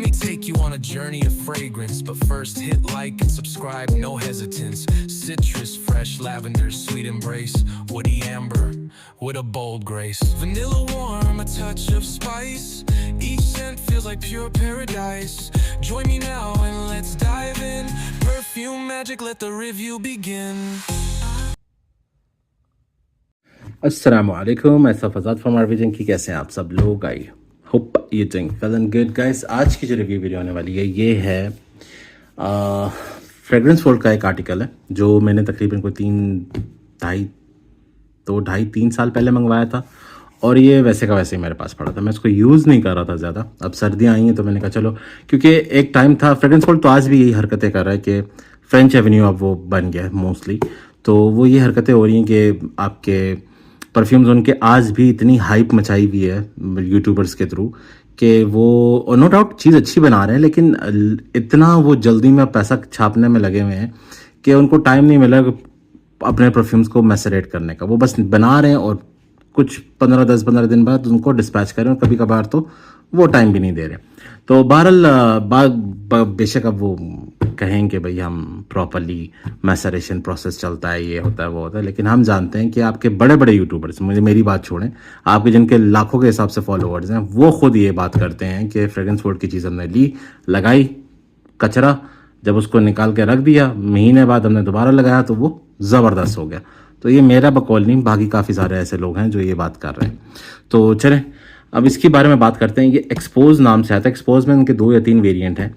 me take you on a journey of fragrance. But first hit like and subscribe, no hesitance. Citrus, fresh lavender, sweet embrace. Woody amber, with a bold grace. Vanilla warm, a touch of spice. Each scent feels like pure paradise. Join me now and let's dive in. Perfume magic, let the review begin. अस्सलामुअलैकुम, मैं फजाद from आरविजन की। कैसे हैं आप सब लोग? I hope you doing well and good guys. आज की जो रिव्यू वीडियो होने वाली है ये है फ्रेग्रेंस वर्ल्ड का एक आर्टिकल है जो मैंने तकरीबन कोई 2.5-3 साल पहले मंगवाया था और ये वैसे का वैसे ही मेरे पास पड़ा था। मैं इसको यूज़ नहीं कर रहा था ज़्यादा। अब सर्दियाँ आई हैं तो मैंने कहा चलो, क्योंकि एक टाइम था फ्रेग्रेंस वर्ल्ड तो आज भी यही हरकतें कर रहा है कि फ्रेंच एवेन्यू अब वो बन गया है मोस्टली। तो वो ये हरकतें हो रही हैं कि आपके परफ्यूम्स उनके आज भी इतनी हाइप मचाई हुई है यूट्यूबर्स के थ्रू कि वो नो डाउट चीज़ अच्छी बना रहे हैं, लेकिन इतना वो जल्दी में पैसा छापने में लगे हुए हैं कि उनको टाइम नहीं मिला अपने परफ्यूम्स को मैसरेट करने का। वो बस बना रहे हैं और कुछ 10-15 दिन बाद उनको डिस्पैच करें, और कभी कभार तो वो टाइम भी नहीं दे रहे। तो बहरहाल बेशक अब वो कहेंगे भाई हम प्रॉपरली मैसरेशन प्रोसेस चलता है, ये होता है वो होता है, लेकिन हम जानते हैं कि आपके बड़े बड़े यूट्यूबर्स, मुझे मेरी बात छोड़ें, आपके जिनके लाखों के हिसाब से फॉलोअर्स हैं, वो खुद ये बात करते हैं कि फ्रेग्रेंस वर्ल्ड की चीज़ हमने ली, लगाई, कचरा, जब उसको निकाल के रख दिया, महीने बाद हमने दोबारा लगाया तो वो ज़बरदस्त हो गया। तो ये मेरा बकौल नहीं, बाकी काफ़ी सारे ऐसे लोग हैं जो ये बात कर रहे हैं। तो चलें अब इसके बारे में बात करते हैं। ये एक्सपोज नाम से आता है। एक्सपोज में उनके 2 या 3 वेरिएंट हैं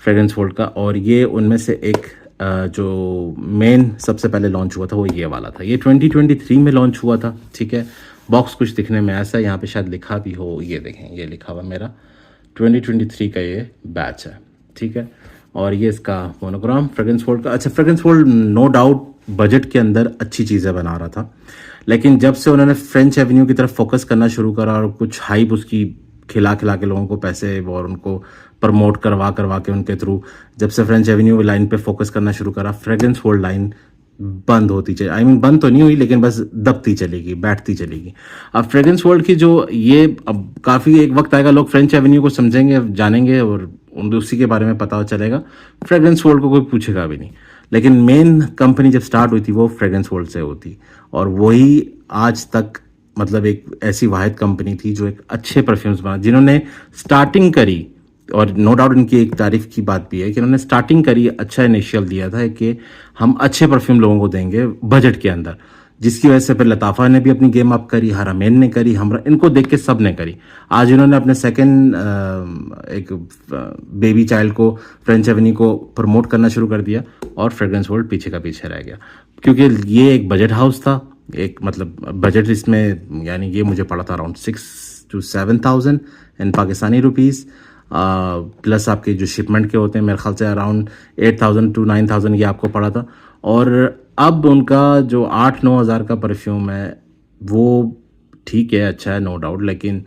फ्रेग्रेंस वर्ल्ड का, और ये उनमें से एक जो मेन सबसे पहले लॉन्च हुआ था वो ये वाला था। ये 2023 में लॉन्च हुआ था, ठीक है। बॉक्स कुछ दिखने में ऐसा है, यहाँ पे शायद लिखा भी हो, ये देखें, ये लिखा हुआ मेरा 2023 का ये बैच है, ठीक है। और ये इसका मोनोग्राम फ्रेग्रेंस वर्ल्ड का। अच्छा, fragrance world no doubt budget के अंदर अच्छी चीज़ें बना रहा था, लेकिन जब से उन्होंने फ्रेंच एवेन्यू की तरफ फोकस करना शुरू करा और कुछ हाइप उसकी खिला के लोगों को पैसे और उनको प्रमोट करवा के उनके थ्रू जब से फ्रेंच एवेन्यू लाइन पे फोकस करना शुरू करा, फ्रेग्रेंस वर्ल्ड लाइन बंद होती चली। आई मीन बंद तो नहीं हुई, लेकिन बस दबती चलेगी, बैठती चलेगी। अब फ्रेग्रेंस वर्ल्ड की जो ये अब काफ़ी एक वक्त आएगा लोग फ्रेंच एवेन्यू को समझेंगे, जानेंगे और उसी के बारे में पता चलेगा। फ्रेग्रेंस वर्ल्ड को कोई पूछेगा भी नहीं, लेकिन मेन कंपनी जब स्टार्ट हुई थी वो फ्रेग्रेंस वर्ल्ड से होती, और वही आज तक मतलब एक ऐसी वाहिद कंपनी थी जो एक अच्छे परफ्यूम्स बना, जिन्होंने स्टार्टिंग करी। और नो डाउट इनकी एक तारीफ की बात भी है कि उन्होंने स्टार्टिंग करी, अच्छा इनिशियल दिया था कि हम अच्छे परफ्यूम लोगों को देंगे बजट के अंदर, जिसकी वजह से फिर लताफ़ा ने भी अपनी गेम अप करी, हरामैन ने करी, हम इनको देख के सब ने करी। आज इन्होंने अपने सेकंड एक बेबी चाइल्ड को, फ्रेंच एवेन्यू को प्रमोट करना शुरू कर दिया, और फ्रेग्रेंस वर्ल्ड पीछे का पीछे रह गया, क्योंकि ये एक बजट हाउस था। एक मतलब बजट इसमें, यानी ये मुझे पड़ा था around 6 to 7,000 in Pakistani rupees, plus आपके जो शिपमेंट के होते हैं मेरे ख्याल से अराउंड 8,000 to 9,000 ये आपको पड़ा था। और अब उनका जो 8-9 हज़ार का परफ्यूम है वो ठीक है, अच्छा है, नो डाउट, लेकिन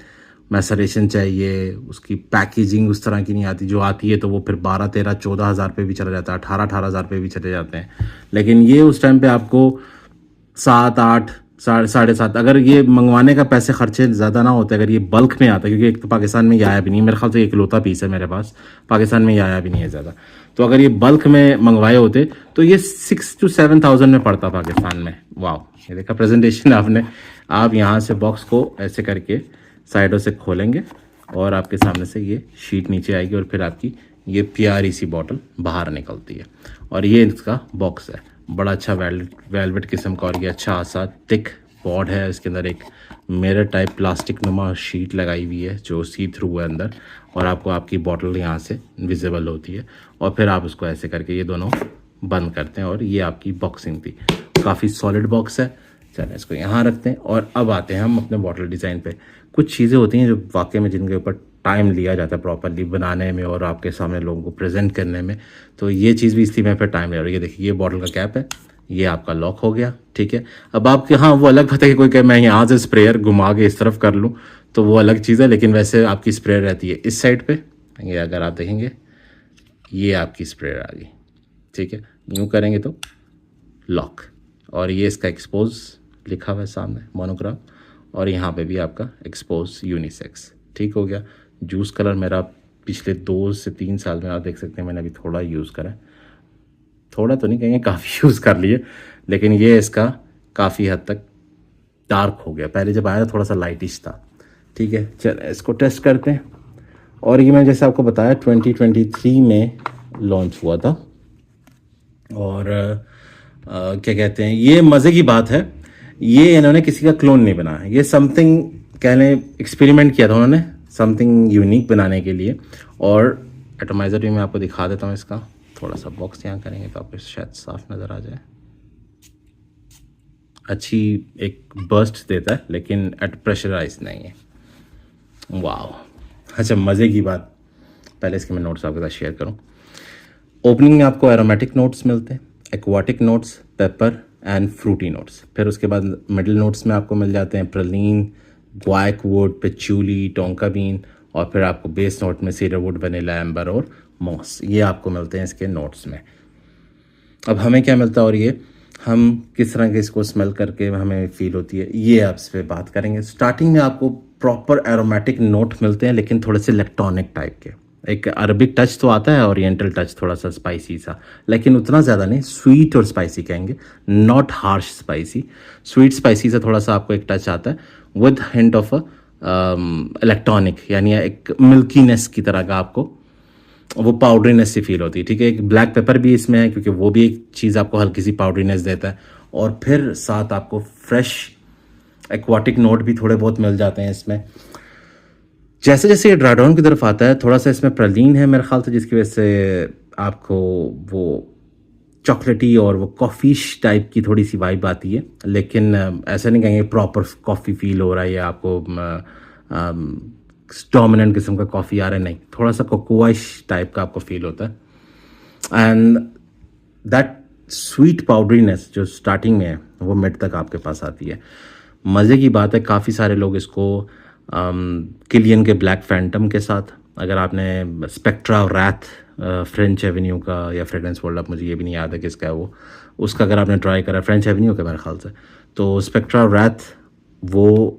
मैसरेशन चाहिए, उसकी पैकेजिंग उस तरह की नहीं आती। जो आती है तो वो फिर 12-13-14 हज़ार पे भी चला जाता है, 18-18 हज़ार पे भी चले जाते हैं। लेकिन ये उस टाइम पे आपको 7-8 7.5, अगर ये मंगवाने का पैसे खर्चे ज़्यादा ना होते, अगर ये बल्क में आता, क्योंकि एक तो पाकिस्तान में ये आया भी नहीं, मेरे ख्याल से इकलौता पीस है मेरे पास, पाकिस्तान में ये आया भी नहीं है ज़्यादा। तो अगर ये बल्क में मंगवाए होते तो ये 6 to 7,000 में पड़ता पाकिस्तान में। वाह, ये देखा प्रेजेंटेशन आपने। आप यहाँ से बॉक्स को ऐसे करके साइडों से खोलेंगे और आपके सामने से ये शीट नीचे आएगी, और फिर आपकी ये प्यारी सी बॉटल बाहर निकलती है। और ये इसका बॉक्स है, बड़ा अच्छा वेलवेट किस्म का, और ये अच्छा सा थिक बॉर्ड है। इसके अंदर एक मिरर टाइप प्लास्टिक नुमा शीट लगाई हुई है जो सी थ्रू है अंदर, और आपको आपकी बॉटल यहाँ से विजिबल होती है, और फिर आप उसको ऐसे करके ये दोनों बंद करते हैं, और ये आपकी बॉक्सिंग थी। काफ़ी सॉलिड बॉक्स है। चलें इसको यहाँ रखते हैं, और अब आते हैं हम अपने बॉटल डिज़ाइन पे। कुछ चीज़ें होती हैं जो वाकई में जिनके ऊपर टाइम लिया जाता है प्रॉपरली बनाने में और आपके सामने लोगों को प्रेजेंट करने में, तो ये चीज़ भी इसलिए मैं फिर टाइम ले रहा हूँ। ये देखिए, ये बॉटल का कैप है, ये आपका लॉक हो गया, ठीक है। अब आपके हाँ वो अलग बात है कि कोई कहे मैं यहाँ से स्प्रेयर घुमा के इस तरफ कर लूँ, तो वो अलग चीज़ है, लेकिन वैसे आपकी स्प्रेयर रहती है इस साइड पे। ये अगर आप देखेंगे, ये आपकी स्प्रेयर आ गई, ठीक है। यूँ करेंगे तो लॉक, और ये इसका एक्सपोज लिखा हुआ है सामने, मोनोग्राम, और यहाँ पे भी आपका एक्सपोज यूनिसेक्स, ठीक हो गया। जूस कलर मेरा पिछले 2 से 3 साल में आप देख सकते हैं मैंने अभी थोड़ा यूज़ करा है, थोड़ा तो नहीं कहेंगे, काफ़ी यूज़ कर लिए, लेकिन ये इसका काफ़ी हद तक डार्क हो गया। पहले जब आया था थोड़ा सा लाइटिश था। ठीक है, चल इसको टेस्ट करते हैं। और ये मैं जैसे आपको बताया 2023 में लॉन्च हुआ था। और क्या कहते हैं, ये मज़े की बात है, ये इन्होंने किसी का क्लोन नहीं बनाया, ये समथिंग कह लें एक्सपेरिमेंट किया था उन्होंने समथिंग यूनिक बनाने के लिए। और एटोमाइज़र भी मैं आपको दिखा देता हूँ इसका, थोड़ा सा बॉक्स यहाँ करेंगे तो आपको शायद साफ नज़र आ जाए। अच्छी एक बर्स्ट देता है लेकिन एट प्रेशराइज नहीं है। वाह, अच्छा मज़े की बात, पहले इसके मैं नोट्स आपके साथ शेयर करूँ। ओपनिंग में आपको एरोमेटिक नोट्स मिलते हैं, aquatic notes, pepper and fruity notes. फिर उसके बाद मिडिल नोट्स में आपको मिल जाते हैं प्रलीन, ग्वाक वुड, पेचूली, टोंका बीन, और फिर आपको बेस नोट में सीडर वुड, वनीला, एम्बर और मॉस, ये आपको मिलते हैं इसके नोट्स में। अब हमें क्या मिलता है और ये हम किस तरह के इसको स्मेल करके हमें फील होती है, ये आप इस पर बात करेंगे। स्टार्टिंग में आपको प्रॉपर एरोमेटिक नोट मिलते हैं लेकिन थोड़े से इलेक्ट्रॉनिक टाइप के। एक अरबिक टच तो आता है, ओरिएंटल टच थोड़ा सा स्पाइसी सा, लेकिन उतना ज़्यादा नहीं, स्वीट और स्पाइसी कहेंगे, not harsh spicy, sweet spicy से थोड़ा सा आपको एक टच आता है विद हिंट ऑफ इलेक्ट्रॉनिक, यानी एक मिल्कीनेस की तरह का आपको वो पाउडरीनेस सी फील होती है। ठीक है, एक ब्लैक पेपर भी इसमें है क्योंकि वो भी एक चीज़ आपको हल्की सी पाउडरीनेस देता है। और फिर साथ आपको फ्रेश एक्वाटिक नोट भी थोड़े बहुत मिल जाते हैं इसमें। जैसे जैसे ये ड्राई डाउन की तरफ आता है थोड़ा सा इसमें प्रलीन है मेरे ख्याल से, जिसकी वजह से आपको वो चॉकलेटी और वो कॉफ़ीश टाइप की थोड़ी सी वाइब आती है, लेकिन ऐसा नहीं कहेंगे प्रॉपर कॉफ़ी फील हो रहा है या आपको डोमिनेंट किस्म का कॉफ़ी आ रहा है, नहीं, थोड़ा सा कोकोआइश टाइप का आपको फील होता है। एंड दैट स्वीट पाउडरीनेस जो स्टार्टिंग में है वो मिड तक आपके पास आती है। मज़े की बात है, काफ़ी सारे लोग इसको किलियन के ब्लैक फैंटम के साथ, अगर आपने स्पेक्ट्रा रैथ फ्रेंच एवेन्यू का या फ्रेग्रेंस वर्ल्ड, अब मुझे ये भी नहीं याद है किसका है वो, उसका अगर आपने ट्राई करा फ्रेंच एवेन्यू के मेरे ख्याल से, तो स्पेक्ट्रा रैथ वो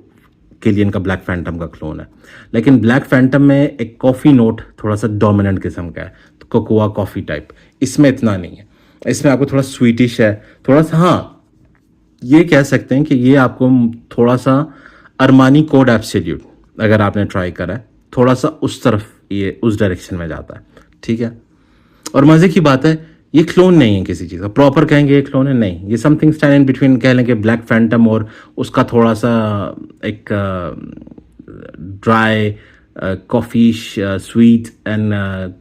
किलियन का ब्लैक फैंटम का क्लोन है। लेकिन ब्लैक फैंटम में एक कॉफ़ी नोट थोड़ा सा डोमिनेंट किस्म का है, तो कोकोआ कॉफ़ी टाइप, इसमें इतना नहीं है। इसमें आपको थोड़ा स्वीटिश है, थोड़ा सा, हाँ ये कह सकते हैं कि ये आपको थोड़ा सा अरमानी कोड एब्सोल्यूट अगर आपने ट्राई करा है, थोड़ा सा उस तरफ ये उस डायरेक्शन में जाता है। ठीक है, और मज़े की बात है ये क्लोन नहीं है किसी चीज़ का, प्रॉपर कहेंगे ये क्लोन है नहीं, ये समथिंग स्टैंड इन बिटवीन कह लेंगे ब्लैक फैंटम और उसका थोड़ा सा एक dry coffeeish sweet and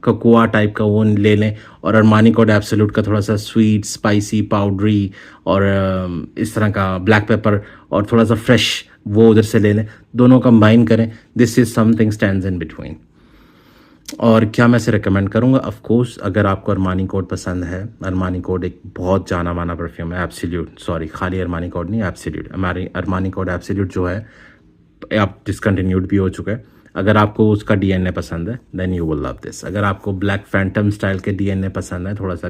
cocoa type का वो ले लें, और अरमानी कोड एब्सोल्यूट का थोड़ा सा स्वीट स्पाइसी पाउडरी और इस तरह का ब्लैक पेपर और थोड़ा सा फ्रेश वो उधर से ले लें, दोनों कंबाइन करें, this is something stands in between. और क्या मैं इसे रिकमेंड करूँगा, ऑफ कोर्स अगर आपको अरमानी कोड पसंद है, अरमानी कोड एक बहुत जाना माना परफ्यूम है, एब्सोल्यूट, सॉरी खाली अरमानी कोड नहीं, एब्सोल्यूट, हमारी अरमानी कोड एब्सोल्यूट जो है आप डिसकंटिन्यूड भी हो चुका है। अगर आपको उसका डीएनए पसंद है then you will love this. अगर आपको ब्लैक फैंटम स्टाइल के डीएनए पसंद है, थोड़ा सा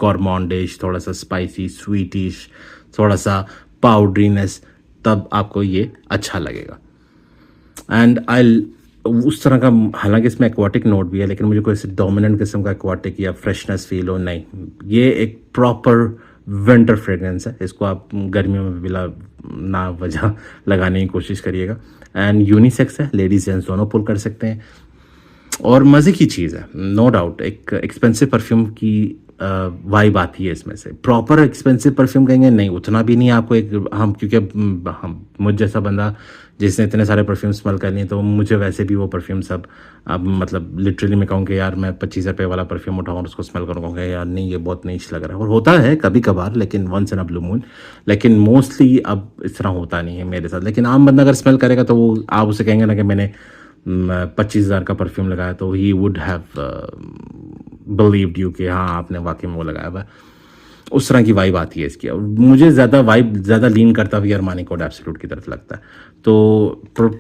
गॉर्मॉन्डिश, थोड़ा सा स्पाइसी स्वीटिश, थोड़ा सा पाउडरीनेस, तब आपको ये अच्छा लगेगा। एंड आई उस तरह का, हालांकि इसमें एक्वाटिक नोट भी है लेकिन मुझे कोई ऐसे डोमिनेंट किस्म का एक्वाटिक या फ्रेशनेस फील हो, नहीं, ये एक प्रॉपर विंटर फ्रेग्रेंस है। इसको आप गर्मियों में बिला ना वजह लगाने की कोशिश करिएगा। एंड यूनिसेक्स है, लेडीज जेंट्स दोनों पुल कर सकते हैं, और मज़े की चीज़ है, नो डाउट। एक एक्सपेंसिव परफ्यूम की वाइब आती है इसमें से, प्रॉपर एक्सपेंसिव परफ्यूम कहेंगे नहीं, उतना भी नहीं आपको एक, हम क्योंकि हम मुझ जैसा बंदा जिसने इतने सारे परफ्यूम स्मेल कर लिए, तो मुझे वैसे भी वो परफ्यूम सब, अब मतलब लिटरली मैं कहूँ कि यार मैं 25 रुपये वाला परफ्यूम उठाऊँ और उसको स्मेल करूँगा यार नहीं ये बहुत नीच लग रहा है, और होता है कभी कभार, लेकिन once in a blue moon, लेकिन मोस्टली अब इस तरह होता नहीं है मेरे साथ। लेकिन आम बंदा अगर स्मेल करेगा तो वो आप उसे कहेंगे ना कि मैंने 25,000 का परफ्यूम लगाया, तो he would have believed you कि हाँ आपने वाकई में वो लगाया हुआ। उस तरह की वाइब आती है इसकी। मुझे ज़्यादा वाइब ज़्यादा लीन करता हुआ अरमानी कोड एब्सोल्यूट की तरफ लगता है। तो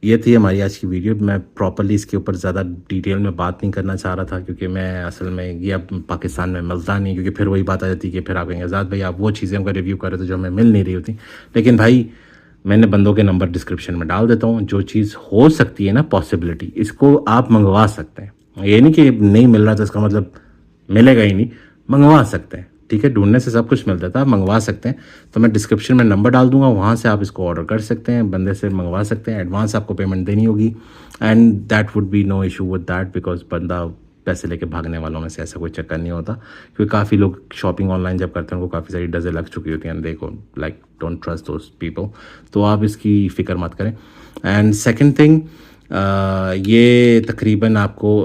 ये थी हमारी आज की वीडियो। मैं प्रॉपरली इसके ऊपर ज़्यादा डिटेल में बात नहीं करना चाह रहा था क्योंकि मैं असल में ये अब पाकिस्तान में मिलता नहीं, क्योंकि फिर वही बात आ जाती है कि फिर आप कहेंगे आज़ाद भाई आप वो चीज़ें का रिव्यू कर रहे थे जो हमें मिल नहीं रही होती। लेकिन भाई मैंने बंदों के नंबर डिस्क्रिप्शन में डाल देता हूँ। जो चीज़ हो सकती है ना पॉसिबिलिटी, इसको आप मंगवा सकते हैं। ये नहीं कि नहीं मिल रहा तो इसका मतलब मिलेगा ही नहीं, मंगवा सकते हैं। ठीक है, ढूंढने से सब कुछ मिल जाता है, आप मंगवा सकते हैं। तो मैं डिस्क्रिप्शन में नंबर डाल दूंगा, वहाँ से आप इसको ऑर्डर कर सकते हैं, बंदे से मंगवा सकते हैं। एडवांस आपको पेमेंट देनी होगी and that would be no issue with that, because बंदा पैसे लेके भागने वालों में से ऐसा कोई चक्कर नहीं होता। क्योंकि काफ़ी लोग शॉपिंग ऑनलाइन जब करते हैं उनको काफ़ी सारी डजें लग चुकी होती हैं, देखो like don't trust those people. तो आप इसकी फ़िक्र मत करें। एंड सेकेंड थिंग, ये तकरीबन आपको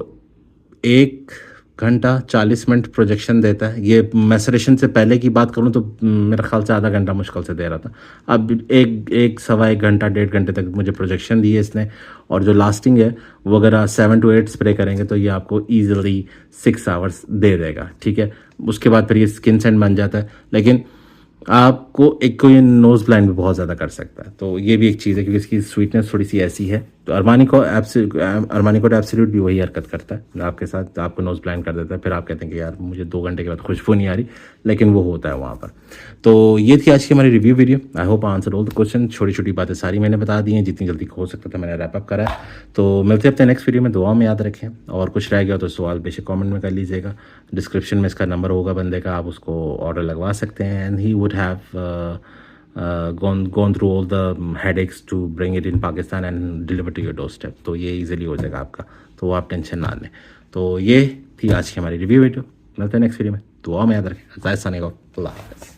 1 घंटा 40 मिनट प्रोजेक्शन देता है। ये मैसरेशन से पहले की बात करूँ तो मेरा ख्याल से आधा घंटा मुश्किल से दे रहा था। अब एक सवा 1 घंटा 1.5 घंटे तक मुझे प्रोजेक्शन दी है इसने। और जो लास्टिंग है वो अगर आप 7 to 8 स्प्रे करेंगे तो ये आपको ईजिली 6 आवर्स दे देगा। ठीक है, उसके बाद फिर ये स्किन सेंट बन जाता है। लेकिन आपको एक को ये नोज़ ब्लाइंड भी बहुत ज़्यादा कर सकता है। तो ये भी एक चीज़ है क्योंकि इसकी स्वीटनेस थोड़ी सी ऐसी है। तो अरमानी को एब्सोल्यूट भी वही हरकत करता है आपके साथ, आपको नोज़ ब्लाइंड कर देता है। फिर आप कहते हैं कि यार मुझे 2 घंटे के बाद खुशबू नहीं आ रही, लेकिन वो होता है वहाँ पर। तो ये थी आज की हमारी review video. I hope answer all the question. छोटी छोटी बातें सारी मैंने बता दी हैं, जितनी जल्दी हो सकता था मैंने रैप अप करा है। तो मिलते हैं अपने नेक्स्ट वीडियो में। दुआ में याद रखें, और कुछ रह गया तो सवाल बेशक कमेंट में कर लीजिएगा। डिस्क्रिप्शन में इसका नंबर होगा बंदे का, आप उसको ऑर्डर लगवा सकते हैं। And he would have gone through all the headaches to bring it in Pakistan and deliver to your doorstep। तो ये इजीली हो जाएगा आपका, तो आप टेंशन ना लें। तो ये थी आज की हमारी रिव्यू वीडियो। मिलते हैं नेक्स्ट वीडियो में। दुआ में याद रखें। जायद सानी को अल्लाह हाफ़िज़।